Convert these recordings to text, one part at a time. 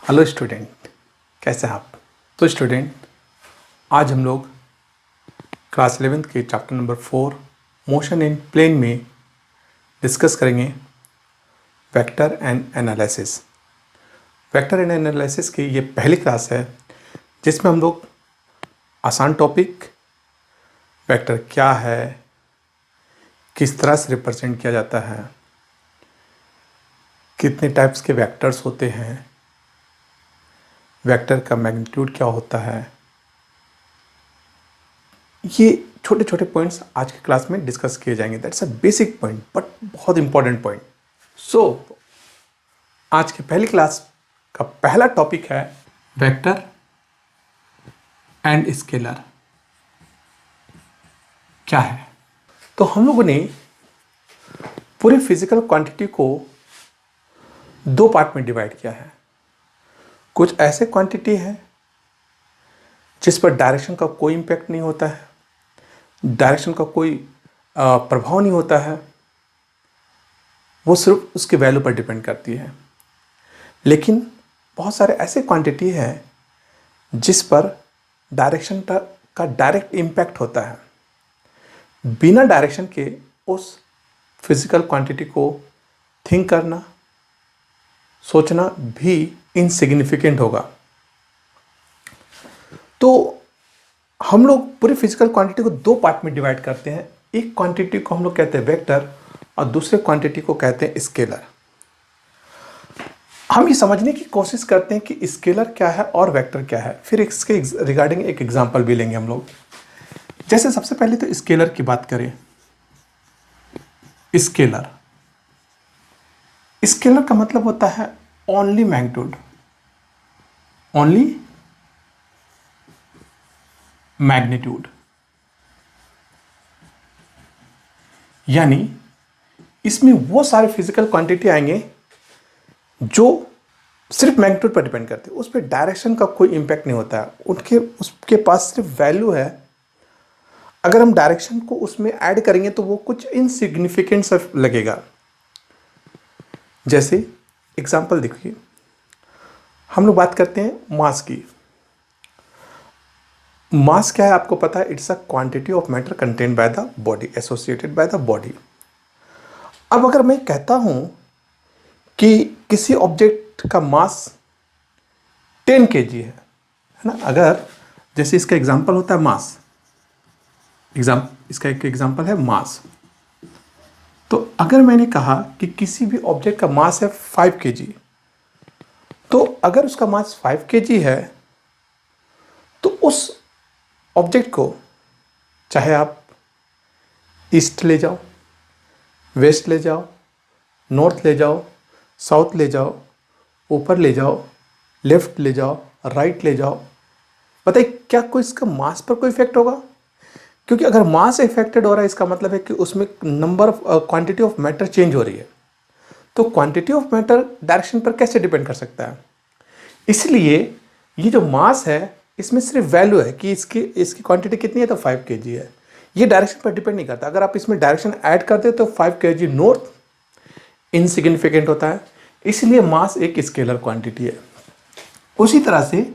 Hello student, कैसे हैं आप। तो स्टूडेंट, आज हम लोग क्लास 11th के chapter number 4 motion in plane में डिस्कस करेंगे vector and analysis. Vector and analysis की ये पहली क्लास है जिसमें हम लोग आसान टॉपिक वेक्टर क्या है, किस तरह से रिप्रेजेंट किया जाता है, कितने टाइप्स के वेक्टर्स होते हैं, वेक्टर का मैग्नीट्यूड क्या होता है, ये छोटे छोटे पॉइंट्स आज की क्लास में डिस्कस किए जाएंगे। That's a basic point but बहुत इंपॉर्टेंट पॉइंट। सो आज की पहली क्लास का पहला टॉपिक है वेक्टर एंड स्केलर क्या है। तो हम लोगों ने पूरी फिजिकल क्वांटिटी को दो पार्ट में डिवाइड किया है। कुछ ऐसे क्वांटिटी है जिस पर डायरेक्शन का कोई इम्पैक्ट नहीं होता है, डायरेक्शन का कोई प्रभाव नहीं होता है, वो सिर्फ उसके वैल्यू पर डिपेंड करती है। लेकिन बहुत सारे ऐसे क्वांटिटी हैं जिस पर डायरेक्शन का डायरेक्ट इम्पैक्ट होता है। बिना डायरेक्शन के उस फिजिकल क्वांटिटी को थिंक करना, सोचना भी इनसिग्निफिकेंट होगा। तो हम लोग पूरी फिजिकल क्वांटिटी को दो पार्ट में डिवाइड करते हैं। एक क्वांटिटी को हम लोग कहते हैं वेक्टर और दूसरे क्वांटिटी को कहते हैं स्केलर। हम ये समझने की कोशिश करते हैं कि स्केलर क्या है और वेक्टर क्या है, फिर इसके रिगार्डिंग एक एग्जांपल भी लेंगे हम लोग। जैसे सबसे पहले तो स्केलर की बात करें। स्केलर स्केलर का मतलब होता है ओनली मैग्नीट्यूड, ओनली मैग्नीट्यूड, यानी इसमें वो सारे फिजिकल क्वांटिटी आएंगे जो सिर्फ मैग्नीट्यूड पर डिपेंड करते हैं, उस पर डायरेक्शन का कोई इंपैक्ट नहीं होता है, उसके पास सिर्फ वैल्यू है। अगर हम डायरेक्शन को उसमें ऐड करेंगे तो वो कुछ इनसिग्निफिकेंट सा लगेगा। जैसे एग्जांपल देखिए, हम लोग बात करते हैं मास की। मास क्या है आपको पता है, it's a quantity of matter contained by the body, associated by the body. अब अगर मैं कहता हूं कि किसी ऑब्जेक्ट का मास 10 kg है ना, अगर जैसे इसका एग्जांपल होता है मास, इसका एक एग्जांपल है मास। तो अगर मैंने कहा कि किसी भी ऑब्जेक्ट का मास है 5 kg, तो अगर उसका मास 5 kg है तो उस ऑब्जेक्ट को चाहे आप ईस्ट ले जाओ, वेस्ट ले जाओ, नॉर्थ ले जाओ, साउथ ले जाओ, ऊपर ले जाओ, लेफ्ट ले जाओ, राइट ले जाओ, बताइए क्या कोई इसका मास पर कोई इफेक्ट होगा? क्योंकि अगर मास इफेक्टेड हो रहा है इसका मतलब है कि उसमें number of quantity of matter change हो रही है। तो क्वांटिटी ऑफ मैटर डायरेक्शन पर कैसे डिपेंड कर सकता है? इसलिए ये जो मास है इसमें सिर्फ वैल्यू है कि इसकी क्वांटिटी कितनी है, तो 5 kg है। ये डायरेक्शन पर डिपेंड नहीं करता। अगर आप इसमें डायरेक्शन ऐड कर दे तो 5 kg नॉर्थ इनसिग्निफिकेंट होता है, इसलिए मास एक स्केलर क्वांटिटी है। उसी तरह से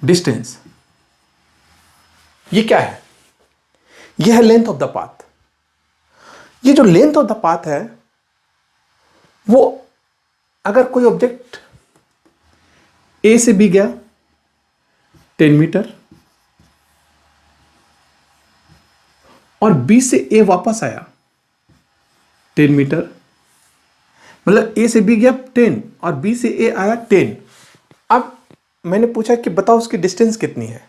डिस्टेंस ये क्या है? ये है लेंथ ऑफ द पाथ। ये जो लेंथ ऑफ द पाथ है वो, अगर कोई ऑब्जेक्ट ए से बी गया 10 मीटर और बी से ए वापस आया 10 मीटर, मतलब ए से बी गया 10 और बी से ए आया 10। अब मैंने पूछा कि बताओ उसकी डिस्टेंस कितनी है,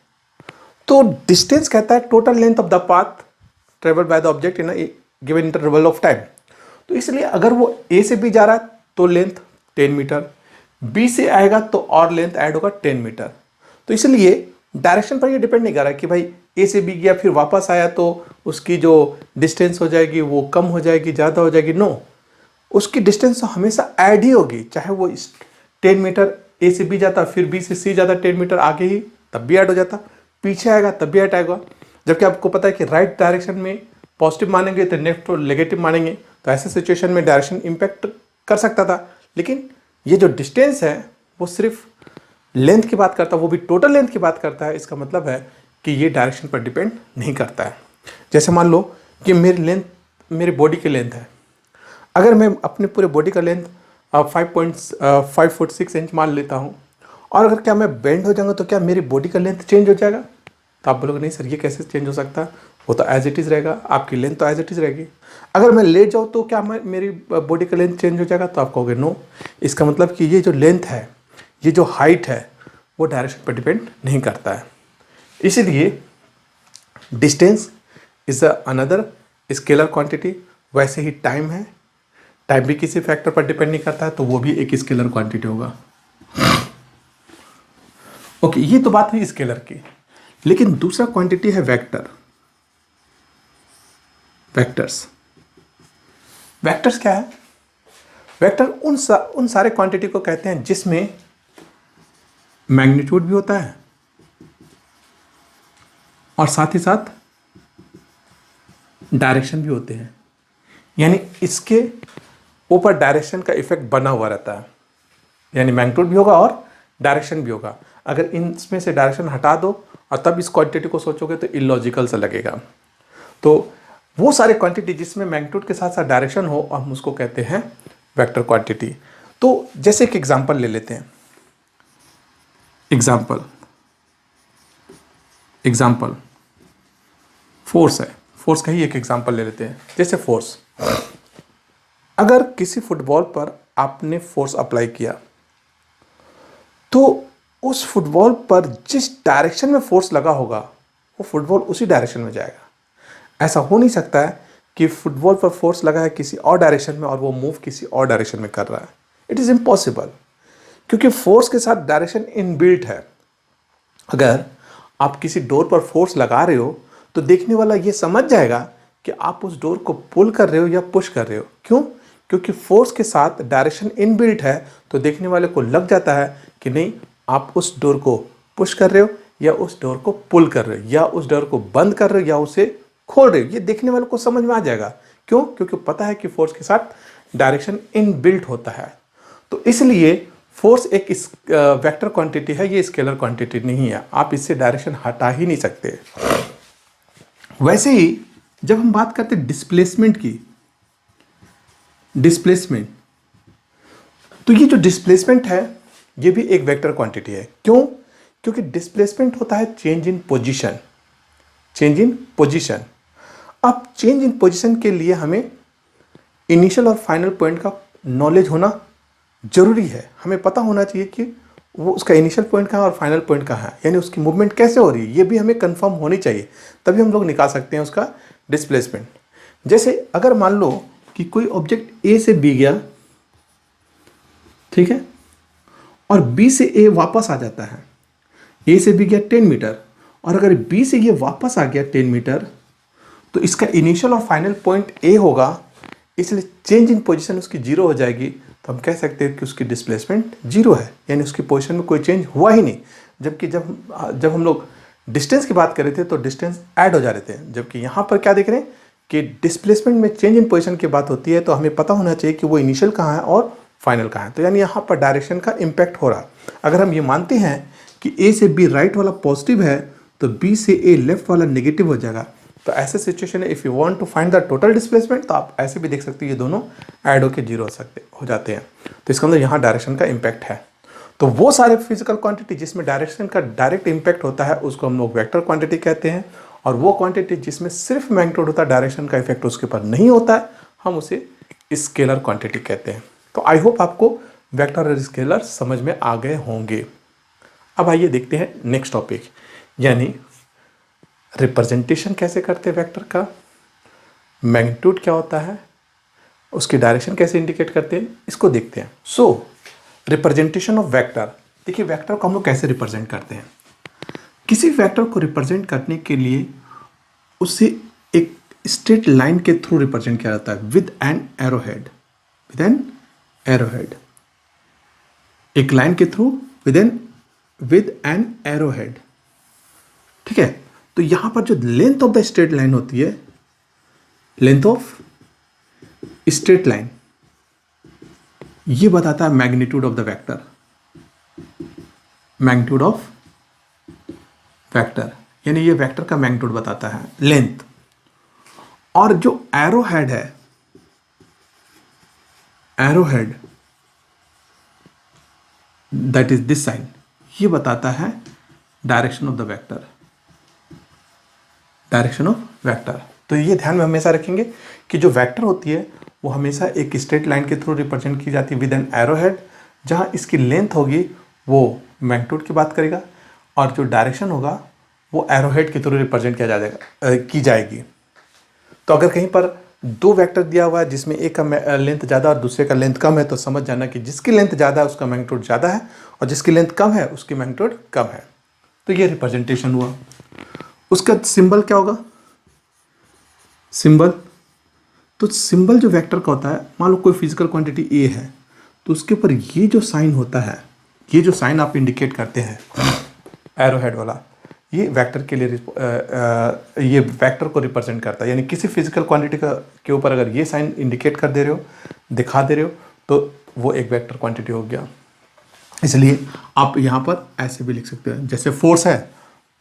तो डिस्टेंस कहता है total length of the path travel by the object in given interval of time. तो इसलिए अगर वो ए से बी जा रहा है तो लेंथ 10 मीटर, बी से आएगा तो और लेंथ ऐड होगा 10 मीटर। तो इसलिए डायरेक्शन पर ये डिपेंड नहीं कर रहा है कि भाई ए से बी गया फिर वापस आया तो उसकी जो डिस्टेंस हो जाएगी वो कम हो जाएगी, ज़्यादा हो जाएगी। नो, उसकी डिस्टेंस तो हमेशा ऐड ही होगी, चाहे वो 10 मीटर ए से बी जाता फिर बी से सी जाता 10 मीटर आगे ही तब भी ऐड हो जाता, पीछे आएगा तब भी ऐड आएगा। जबकि आपको पता है कि राइट डायरेक्शन में पॉजिटिव मानेंगे तो लेफ्ट नेगेटिव मानेंगे, तो ऐसे सिचुएशन में डायरेक्शन इम्पैक्ट कर सकता था, लेकिन ये जो डिस्टेंस है वो सिर्फ लेंथ की बात करता है, वो भी टोटल लेंथ की बात करता है। इसका मतलब है कि ये डायरेक्शन पर डिपेंड नहीं करता है। जैसे मान लो कि मेरी लेंथ, मेरी बॉडी की लेंथ है, अगर मैं अपने पूरे बॉडी का लेंथ 5 फुट 6 इंच मान लेता हूँ, और अगर क्या मैं बेंड हो जाऊँगा तो क्या मेरी बॉडी का लेंथ चेंज हो जाएगा? तो आप बोलोगे नहीं सर ये कैसे चेंज हो सकता है, वो तो एज इट इज़ रहेगा, आपकी लेंथ तो एज इट इज़ रहेगी। अगर मैं लेट जाऊँ तो क्या मेरी बॉडी का लेंथ चेंज हो जाएगा? तो आप कहोगे नो। इसका मतलब कि ये जो लेंथ है, ये जो हाइट है, वो डायरेक्शन पर डिपेंड नहीं करता है। इसीलिए distance is another scalar quantity. वैसे ही टाइम है, टाइम भी किसी फैक्टर पर डिपेंड नहीं करता है, तो वो भी एक स्केलर क्वांटिटी होगा। ओके, ये तो बात हुई स्केलर की। लेकिन दूसरा क्वांटिटी है वेक्टर। वेक्टर्स, वेक्टर्स क्या है? वेक्टर उन सारे क्वांटिटी को कहते हैं जिसमें मैग्नीट्यूड भी होता है और साथ ही साथ डायरेक्शन भी होते हैं। यानी इसके ऊपर डायरेक्शन का इफेक्ट बना हुआ रहता है, यानी मैग्नीट्यूड भी होगा और डायरेक्शन भी होगा। अगर इनमें से डायरेक्शन हटा दो और तब इस क्वांटिटी को सोचोगे तो इलॉजिकल सा लगेगा। तो वो सारे क्वांटिटी जिसमें मैग्नीट्यूड के साथ साथ डायरेक्शन हो, हम उसको कहते हैं वेक्टर क्वांटिटी। तो जैसे एक एग्जांपल ले लेते हैं। एग्जांपल फोर्स है, फोर्स का ही एक एग्जांपल ले लेते हैं। जैसे फोर्स, अगर किसी फुटबॉल पर आपने फोर्स अप्लाई किया तो उस फुटबॉल पर जिस डायरेक्शन में फोर्स लगा होगा वो फुटबॉल उसी डायरेक्शन में जाएगा। ऐसा हो नहीं सकता है कि फुटबॉल पर फोर्स लगा है किसी और डायरेक्शन में और वो मूव किसी और डायरेक्शन में कर रहा है। इट इज़ इम्पॉसिबल, क्योंकि फोर्स के साथ डायरेक्शन इनबिल्ट है। अगर आप किसी डोर पर फोर्स लगा रहे हो तो देखने वाला ये समझ जाएगा कि आप उस डोर को पुल कर रहे हो या पुश कर रहे हो। क्यों? क्योंकि फोर्स के साथ डायरेक्शन इनबिल्ट है, तो देखने वाले को लग जाता है कि नहीं आप उस डोर को पुश कर रहे हो या उस डोर को पुल कर रहे हो या उस डोर को बंद कर रहे हो या उसे खोल रहे हो। ये देखने वाले को समझ में आ जाएगा। क्यों? क्योंकि पता है कि फोर्स के साथ डायरेक्शन इनबिल्ट होता है। तो इसलिए फोर्स एक वेक्टर क्वांटिटी है, ये स्केलर क्वांटिटी नहीं है। आप इससे डायरेक्शन हटा ही नहीं सकते। वैसे ही जब हम बात करते हैं डिस्प्लेसमेंट की, डिस्प्लेसमेंट, तो ये जो डिस्प्लेसमेंट है ये भी एक वेक्टर क्वांटिटी है। क्यों? क्योंकि डिस्प्लेसमेंट होता है change in position. Change in position. अब चेंज इन पोजीशन के लिए हमें इनिशियल और फाइनल पॉइंट का नॉलेज होना जरूरी है। हमें पता होना चाहिए कि वो उसका इनिशियल पॉइंट कहाँ और फाइनल पॉइंट कहाँ है, यानी उसकी मूवमेंट कैसे हो रही है, ये भी हमें कंफर्म होनी चाहिए। तभी हम लोग निकाल सकते हैं उसका डिस्प्लेसमेंट। जैसे अगर मान लो कि कोई ऑब्जेक्ट ए से बी गया, ठीक है, और बी से ए वापस आ जाता है। ए से बी गया 10 मीटर और अगर बी से ये वापस आ गया 10 मीटर, तो इसका इनिशियल और फाइनल पॉइंट ए होगा, इसलिए चेंज इन पोजीशन उसकी जीरो हो जाएगी। तो हम कह सकते हैं कि उसकी डिस्प्लेसमेंट जीरो है, यानी उसकी पोजीशन में कोई चेंज हुआ ही नहीं। जबकि जब हम लोग डिस्टेंस की बात कर रहे थे तो डिस्टेंस ऐड हो जा रहे थे, जबकि यहाँ पर क्या देख रहे हैं कि डिस्प्लेसमेंट में चेंज इन पोजीशन की बात होती है, तो हमें पता होना चाहिए कि वो इनिशियल कहाँ है और फाइनल कहाँ है। तो यानी यहाँ पर डायरेक्शन का इम्पैक्ट हो रहा है। अगर हम ये मानते हैं कि ए से बी राइट वाला पॉजिटिव है तो बी से ए लेफ्ट वाला नेगेटिव हो जाएगा। तो ऐसे सिचुएशन है, if you want to find the total displacement, तो आप ऐसे भी देख सकते हो ये दोनों ऐड होकर जीरो हो जाते हैं। तो इसका मतलब यहाँ डायरेक्शन का इम्पैक्ट है। तो वो सारे फिजिकल क्वांटिटी जिसमें डायरेक्शन का डायरेक्ट इम्पैक्ट होता है उसको हम लोग वेक्टर क्वांटिटी कहते हैं, और वो क्वांटिटी जिसमें सिर्फ मैग्नीट्यूड होता है, डायरेक्शन का इफेक्ट उसके ऊपर नहीं होता है, हम उसे स्केलर क्वांटिटी कहते हैं। तो आई होप आपको वेक्टर और स्केलर समझ में आ गए होंगे। अब आइए देखते हैं नेक्स्ट टॉपिक, यानी रिप्रेजेंटेशन कैसे करते हैं वेक्टर का, मैग्नीट्यूड क्या होता है, उसकी डायरेक्शन कैसे इंडिकेट करते हैं, इसको देखते हैं। सो रिप्रेजेंटेशन ऑफ वेक्टर। देखिए वेक्टर को हम लोग कैसे रिप्रेजेंट करते हैं। किसी वेक्टर को रिप्रेजेंट करने के लिए उसे एक स्ट्रेट लाइन के थ्रू रिप्रेजेंट किया जाता है with an arrowhead. With an arrowhead, एक लाइन के थ्रू विद एन एरोहेड, ठीक है। तो यहां पर जो length of the straight line होती है, लेंथ ऑफ स्ट्रेट लाइन, ये बताता है magnitude of the vector, magnitude of vector, यानी ये वेक्टर का मैग्नीट्यूड बताता है, लेंथ। और जो एरो हेड है, arrow head that is this sign, ये बताता है direction of the vector, direction of vector. तो ये ध्यान में हमेशा रखेंगे कि जो वेक्टर होती है वो हमेशा एक स्ट्रेट लाइन के थ्रू रिप्रेजेंट की जाती है विद एन एरो हेड, जहाँ इसकी लेंथ होगी वो मैग्नीट्यूड की बात करेगा, और जो डायरेक्शन होगा वो एरो हेड के थ्रू रिप्रेजेंट किया जाएगा की जाएगी। तो अगर कहीं पर दो वेक्टर दिया हुआ है जिसमें एक का लेंथ ज़्यादा और दूसरे का लेंथ कम है, तो समझ जाना कि जिसकी लेंथ ज़्यादा है उसका मैग्नीट्यूड ज़्यादा है, और जिसकी लेंथ कम है उसकी मैग्नीट्यूड कम है। तो ये रिप्रेजेंटेशन हुआ। उसका सिंबल क्या होगा, सिंबल, तो सिंबल जो वेक्टर का होता है, मान लो कोई फिजिकल क्वांटिटी ए है, तो उसके ऊपर ये जो साइन होता है, ये जो साइन आप इंडिकेट करते हैं एरो हेड वाला, ये वेक्टर के लिए ये वेक्टर को रिप्रेजेंट करता है। यानी किसी फिजिकल क्वांटिटी का के ऊपर अगर ये साइन इंडिकेट कर दे रहे हो, दिखा दे रहे हो, तो वो एक वेक्टर क्वांटिटी हो गया। इसलिए आप यहाँ पर ऐसे भी लिख सकते हो, जैसे फोर्स है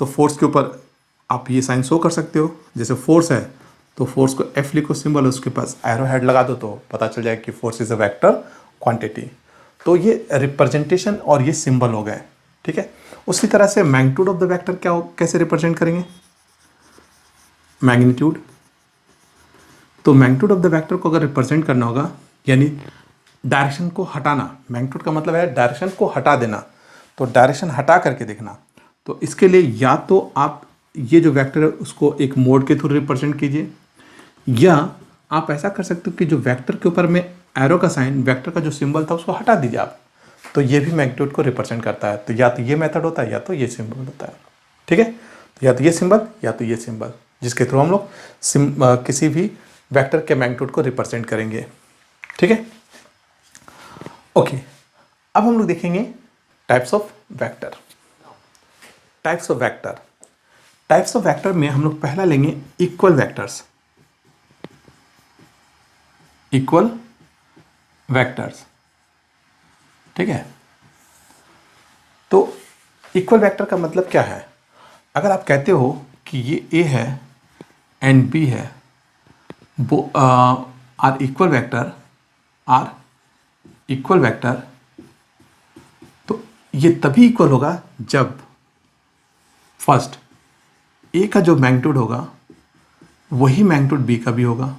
तो फोर्स के ऊपर आप ये साइन शो कर सकते हो। जैसे फोर्स है तो फोर्स को एफ लिखो सिंबल, उसके पास एरो हेड लगा दो तो पता चल जाए कि force is a vector quantity. तो ये रिप्रेजेंटेशन और ये सिंबल हो गए, ठीक है। उसी तरह से मैग्नीट्यूड ऑफ द वेक्टर कैसे रिप्रेजेंट करेंगे, मैग्नीट्यूड। तो मैग्नीट्यूड ऑफ द वेक्टर को अगर रिप्रेजेंट करना होगा, यानी डायरेक्शन को हटाना, मैग्नीट्यूड का मतलब है डायरेक्शन को हटा देना, तो डायरेक्शन हटा करके देखना। तो इसके लिए या तो आप ये जो वेक्टर है उसको एक मोड के थ्रू रिप्रेजेंट कीजिए, या आप ऐसा कर सकते हो कि जो वेक्टर के ऊपर में एरो का साइन, वेक्टर का जो सिंबल था उसको हटा दीजिए आप, तो ये भी मैग्नीट्यूड को रिप्रेजेंट करता है। तो या तो ये मेथड होता है या तो ये सिंबल होता है, ठीक है। तो या तो ये सिंबल या तो ये सिंबल, जिसके थ्रू हम लोग किसी भी वेक्टर के मैग्नीट्यूड को रिप्रेजेंट करेंगे, ठीक है। ओके, अब हम लोग देखेंगे types of vector. Types of vector, types of vector में हम लोग पहला लेंगे इक्वल वेक्टर्स, इक्वल वेक्टर्स, ठीक है। तो इक्वल वेक्टर का मतलब क्या है, अगर आप कहते हो कि ये ए है एंड बी है, वो are equal vector, are equal vector, तो ये तभी इक्वल होगा जब फर्स्ट ए का जो मैग्नीट्यूड होगा वही मैग्नीट्यूड बी का भी होगा,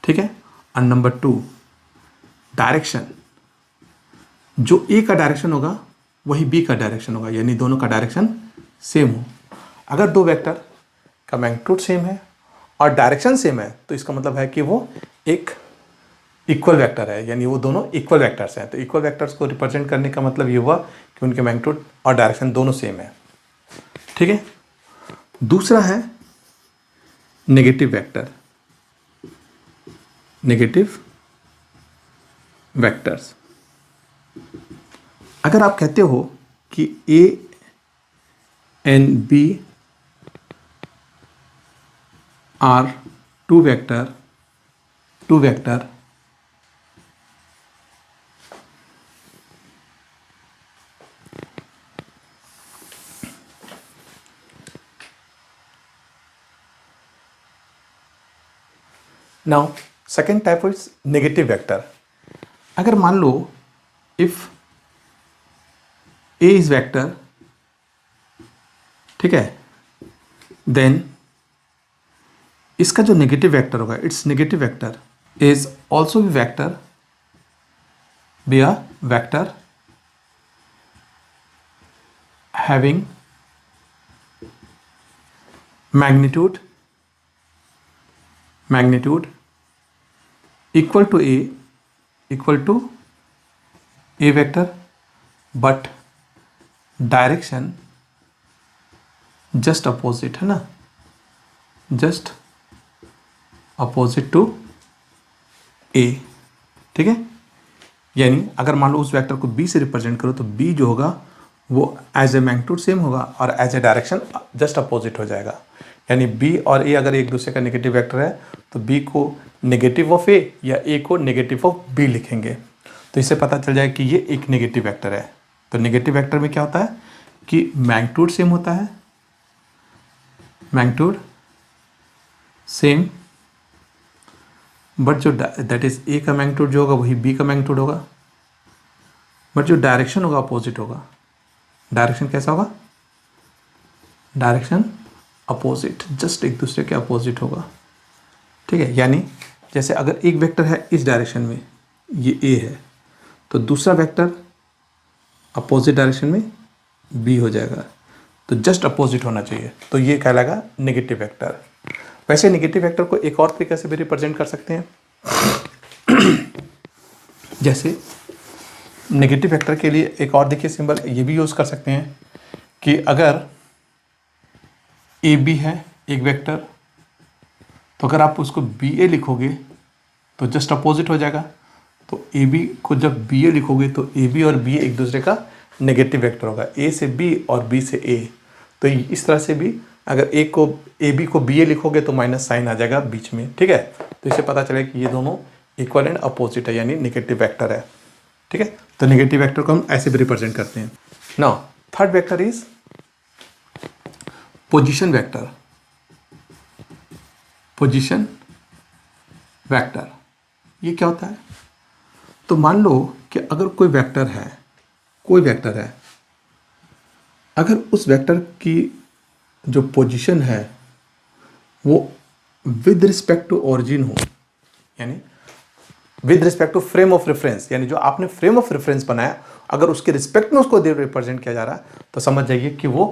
ठीक है। और नंबर 2, डायरेक्शन, जो ए का डायरेक्शन होगा वही बी का डायरेक्शन होगा, यानी दोनों का डायरेक्शन सेम हो। अगर दो वेक्टर का मैग्नीट्यूड सेम है और डायरेक्शन सेम है, तो इसका मतलब है कि वो एक इक्वल वेक्टर है, यानी वो दोनों इक्वल वेक्टर्स हैं। तो इक्वल वेक्टर्स को रिप्रेजेंट करने का मतलब ये हुआ कि उनके मैग्नीट्यूड और डायरेक्शन दोनों सेम है, ठीक है। दूसरा है नेगेटिव वेक्टर, नेगेटिव वेक्टर्स। अगर आप कहते हो कि A and B are two vector, now second type is negative vector. अगर मान लो इफ ए इज वेक्टर, ठीक है, देन इसका जो नेगेटिव वेक्टर होगा, it's negative vector is also be a vector having magnitude equal to a vector, but direction just opposite है ना, जस्ट अपोजिट टू ए, ठीक है। यानी अगर मान लो उस वेक्टर को बी से रिप्रेजेंट करो, तो बी जो होगा वो एज ए मैग्नीट्यूड सेम होगा और as a direction just opposite हो जाएगा। यानी बी और ए अगर एक दूसरे का नेगेटिव वेक्टर है, तो बी को नेगेटिव ऑफ ए या ए को नेगेटिव ऑफ बी लिखेंगे। तो इससे पता चल जाए कि ये एक नेगेटिव वेक्टर है। तो नेगेटिव वेक्टर में क्या होता है कि मैग्नीट्यूड सेम होता है, मैग्नीट्यूड सेम, बट जो दैट इज ए का मैग्नीट्यूड जो होगा वही बी का मैग्नीट्यूड होगा, बट जो डायरेक्शन होगा अपोजिट होगा। डायरेक्शन कैसा होगा? डायरेक्शन अपोजिट, जस्ट एक दूसरे के अपोजिट होगा। ठीक है, यानी जैसे अगर एक वेक्टर है इस डायरेक्शन में, ये ए है, तो दूसरा वेक्टर अपोजिट डायरेक्शन में बी हो जाएगा, तो जस्ट अपोजिट होना चाहिए, तो ये कहलाएगा नेगेटिव वेक्टर। वैसे नेगेटिव वेक्टर को एक और तरीके से भी रिप्रेजेंट कर सकते हैं। जैसे नेगेटिव वेक्टर के लिए एक और देखिए सिंबल ये भी यूज़ कर सकते हैं कि अगर ए बी है एक वेक्टर, तो अगर आप उसको बी ए लिखोगे तो जस्ट अपोजिट हो जाएगा। तो ए बी को जब बी ए लिखोगे तो ए बी और बी एक दूसरे का नेगेटिव वेक्टर होगा, ए से बी और बी से ए। तो इस तरह से भी अगर ए को ए बी को बी ए लिखोगे तो माइनस साइन आ जाएगा बीच में। ठीक है, तो इससे पता चलेगा कि ये दोनों इक्वल एंड अपोजिट है, यानी नेगेटिव वेक्टर है। ठीक है, तो नेगेटिव वेक्टर को हम ऐसे भी रिप्रेजेंट करते हैं। Now third vector is position vector. Position vector ये क्या होता है? तो मान लो कि अगर कोई वेक्टर है, अगर उस वेक्टर की जो पोजीशन है वो विद रिस्पेक्ट टू ओरिजिन हो, यानी with respect to frame of reference, यानी जो आपने फ्रेम ऑफ रेफरेंस बनाया अगर उसके रिस्पेक्ट में उसको रिप्रेजेंट किया जा रहा है तो समझ जाइए कि वो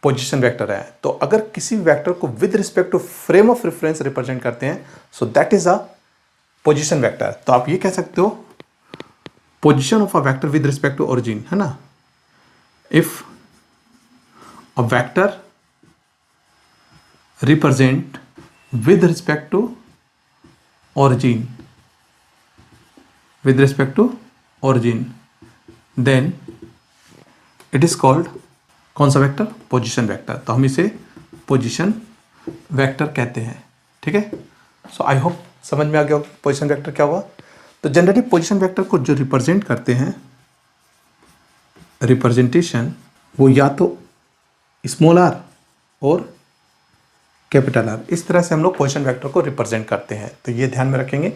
पोजीशन वेक्टर है। तो अगर किसी वेक्टर को with respect to frame of reference represent करते हैं so that is a position vector. तो आप ये कह सकते हो position of a vector with respect to origin, है ना। If a vector represent with respect to origin, with respect to origin, then it is called कौन सा वेक्टर? Position vector. तो हम इसे पोजीशन वेक्टर कहते हैं। ठीक है, सो आई होप समझ में आ गया पोजीशन वेक्टर क्या हुआ। तो जनरली पोजीशन वेक्टर को जो रिप्रेजेंट करते हैं, रिप्रेजेंटेशन वो या तो स्मॉल आर और कैपिटल आर, इस तरह से हम लोग पोजीशन वेक्टर को रिप्रेजेंट करते हैं। तो ये ध्यान में रखेंगे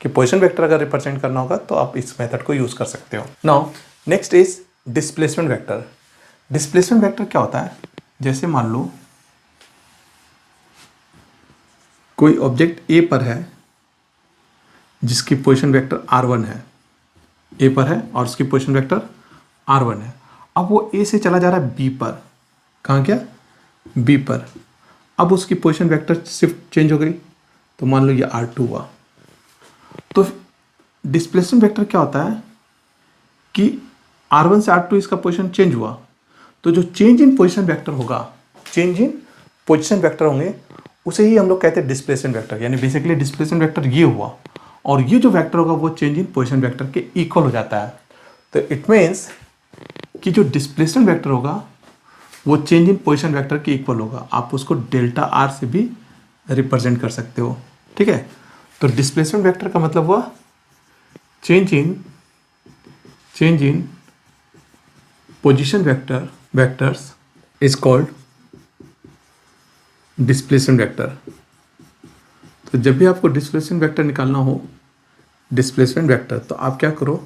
कि पोजीशन वेक्टर अगर रिप्रेजेंट करना होगा तो आप इस मेथड को यूज कर सकते हो। Now next is displacement vector. Displacement vector क्या होता है? जैसे मान लो कोई ऑब्जेक्ट ए पर है जिसकी पोजीशन वेक्टर r1 है, ए पर है और उसकी पोजीशन वेक्टर r1 है। अब वो ए से चला जा रहा है बी पर, कहाँ गया? बी पर। अब उसकी पोजीशन वेक्टर शिफ्ट चेंज हो गई, तो मान लो ये r2 हुआ। तो डिस्प्लेसमेंट वेक्टर क्या होता है कि r1 से r2 इसका पोजीशन चेंज हुआ, तो जो चेंज इन पोजीशन वेक्टर होगा, चेंज इन पोजीशन वेक्टर होंगे, उसे ही हम लोग कहते हैं डिस्प्लेसमेंट वेक्टर। यानी बेसिकली डिस्प्लेसमेंट वेक्टर ये हुआ और ये जो वेक्टर होगा वो चेंज इन पोजीशन वेक्टर के इक्वल हो जाता है। तो इट मीन्स कि जो डिस्प्लेसमेंट वेक्टर होगा वो चेंज इन पोजीशन वेक्टर के इक्वल होगा। आप उसको डेल्टा आर से भी रिप्रेजेंट कर सकते हो। ठीक है, तो डिस्प्लेसमेंट वेक्टर का मतलब हुआ change in position vectors is called displacement vector. तो जब भी आपको डिस्प्लेसमेंट वेक्टर निकालना हो, डिस्प्लेसमेंट वेक्टर, तो आप क्या करो,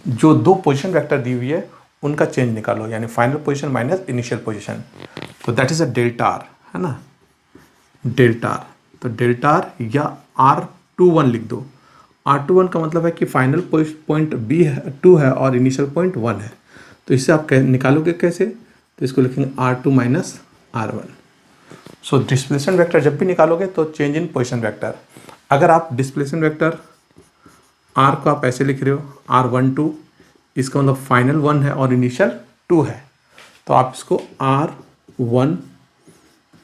जो दो पोजीशन वेक्टर दी हुई है उनका चेंज निकालो, यानी final position minus initial position. तो that is a delta R, है ना, डेल्टा आर। तो डेल्टा आर या R21 लिख दो। R21 का मतलब है कि फाइनल पॉइंट बी है 2 है और इनिशियल पॉइंट 1 है। तो इससे आप निकालोगे कैसे? तो इसको लिखेंगे R2 minus R1। So displacement vector जब भी निकालोगे तो चेंज इन पोजीशन वेक्टर। अगर आप डिस्प्लेसमेंट वेक्टर R को आप ऐसे लिख रहे हो R12, इसका मतलब फाइनल 1 है और इनिशियल 2 है, तो आप इसको R1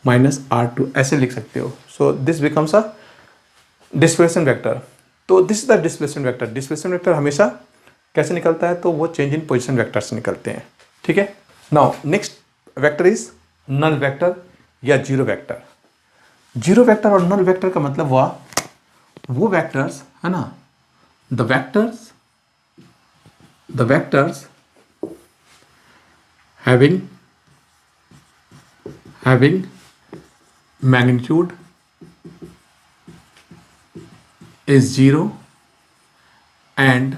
माइनस R2 ऐसे लिख सकते हो। So this becomes a displacement vector. तो this is the displacement vector. Displacement vector हमेशा कैसे निकलता है? तो वो चेंज इन पोजीशन वेक्टर से निकलते हैं। ठीक है, now next vector is null vector या जीरो वेक्टर। जीरो वेक्टर और नल वेक्टर का मतलब हुआ वो वेक्टर्स, है ना, the vectors the vectors having magnitude is 0 and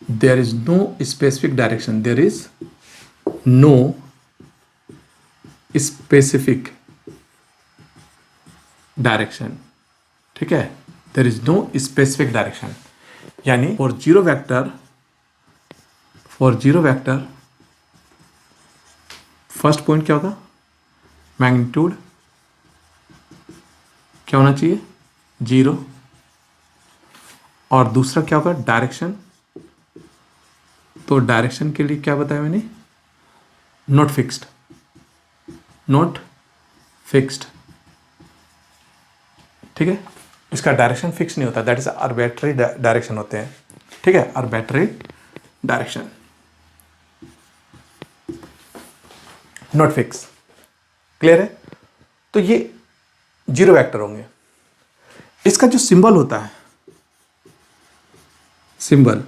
there is no specific direction. There is no specific direction. ठीक है, there is no specific direction. यानी for zero vector first point क्या होगा, मैग्नीट्यूड क्या होना चाहिए, 0, और दूसरा क्या होगा, डायरेक्शन. तो डायरेक्शन के लिए क्या बताया मैंने, नॉट फिक्स्ड. ठीक है, इसका डायरेक्शन फिक्स नहीं होता, दैट इज आर्बिट्रेरी डायरेक्शन होते हैं. ठीक है, arbitrary direction, not fix. Clear है. तो ये जीरो वेक्टर होंगे. इसका जो सिंबल होता है, सिंबल,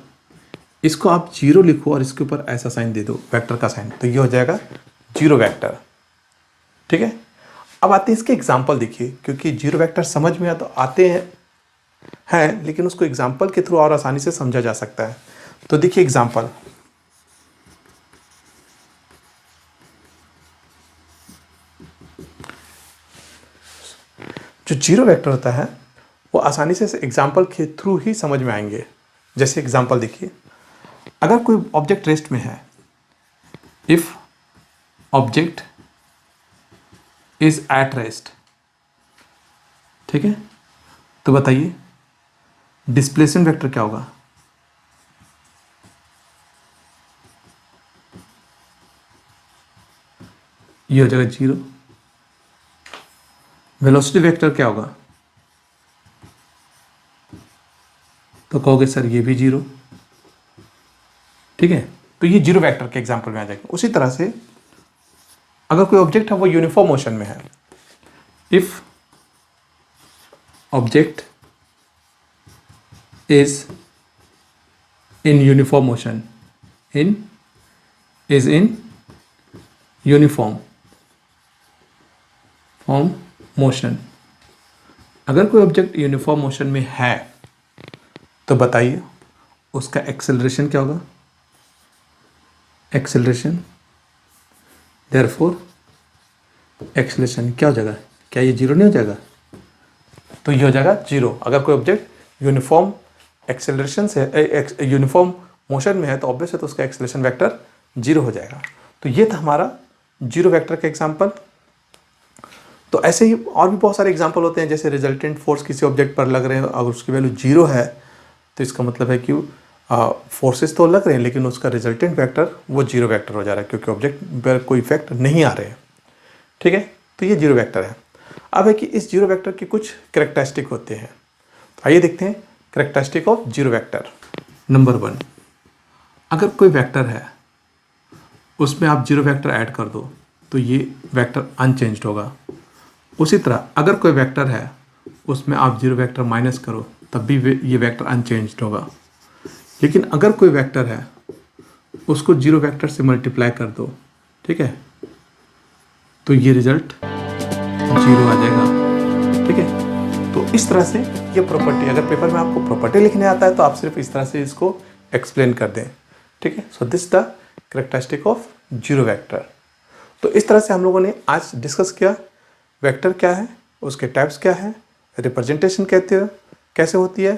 इसको आप 0 लिखो और इसके ऊपर ऐसा साइन दे दो, वेक्टर का साइन, तो ये हो जाएगा जीरो वेक्टर. ठीक है, अब आते हैं इसके एग्जाम्पल. देखिए, क्योंकि जीरो वेक्टर समझ में तो आते हैं लेकिन उसको एग्जाम्पल के थ्रू और आसानी से समझा जा सकता है. तो देखिए एग्जाम्पल, जो जीरो वेक्टर होता है वो आसानी से एग्जाम्पल के थ्रू ही समझ में आएंगे. जैसे एग्जाम्पल देखिए, अगर कोई ऑब्जेक्ट रेस्ट में है, if object is at rest, ठीक है, तो बताइए डिस्प्लेसमेंट वेक्टर क्या होगा, ये हो जाएगा 0. वेलोसिटी वेक्टर क्या होगा, तो कहोगे सर ये भी 0. ठीक है, तो ये जीरो वेक्टर के एग्जांपल में आ जाएगा. उसी तरह से अगर कोई ऑब्जेक्ट है वो यूनिफॉर्म मोशन में है, if object is in uniform motion, is in uniform motion, अगर कोई ऑब्जेक्ट यूनिफॉर्म मोशन में है तो बताइए उसका एक्सेलरेशन क्या होगा, एक्सेलरेशन, देयरफॉर एक्सेलरेशन क्या हो जाएगा, क्या ये 0 नहीं हो जाएगा, तो ये हो जाएगा 0. अगर कोई ऑब्जेक्ट यूनिफॉर्म एक्सेलरेशन से यूनिफॉर्म मोशन में है तो ऑब्वियस है तो उसका एक्सेलरेशन वेक्टर 0 हो जाएगा. तो ये था हमारा जीरो वेक्टर का एग्जांपल. तो ऐसे ही और भी बहुत सारे एग्जांपल होते हैं. जैसे रिजल्टेंट फोर्स किसी ऑब्जेक्ट पर लग रहे हैं, अगर उसकी वैल्यू 0 है तो इसका मतलब है कि फोर्सेस तो लग रहे हैं लेकिन उसका रिजल्टेंट वेक्टर वो जीरो वेक्टर हो जा रहा है, क्योंकि ऑब्जेक्ट पर कोई इफेक्ट नहीं आ रहे हैं. ठीक है, तो ये जीरो वेक्टर है. अब है कि इस जीरो वेक्टर की कुछ कैरेक्टरिस्टिक होते हैं. तो आइए देखते हैं characteristic of zero vector. Number 1, अगर कोई वेक्टर है उसमें आप जीरो वेक्टर ऐड कर दो तो ये वेक्टर अनचेंज्ड होगा. उसी तरह अगर कोई वेक्टर है उसमें आप जीरो वेक्टर माइनस करो तब भी ये वेक्टर अनचेंज्ड होगा. लेकिन अगर कोई वेक्टर है उसको जीरो वेक्टर से मल्टीप्लाई कर दो, ठीक है, तो ये रिजल्ट 0 आ जाएगा. ठीक है, तो इस तरह से ये प्रॉपर्टी, अगर पेपर में आपको प्रॉपर्टी लिखने आता है तो आप सिर्फ इस तरह से इसको एक्सप्लेन कर दें. ठीक है, so this the characteristic of zero vector. तो इस तरह से हम लोगों ने आज डिस्कस किया वेक्टर क्या है, उसके टाइप्स क्या है, रिप्रेजेंटेशन कहते हैं कैसे होती है,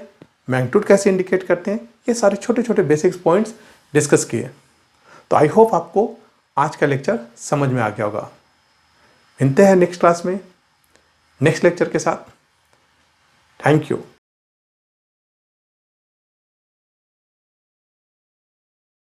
मैग्नीट्यूड कैसे इंडिकेट करते हैं, ये सारे छोटे छोटे बेसिक्स पॉइंट्स डिस्कस किए. तो आई होप आपको आज का लेक्चर समझ में आ गया होगा. मिलते हैं नेक्स्ट क्लास में नेक्स्ट लेक्चर के साथ. Thank you.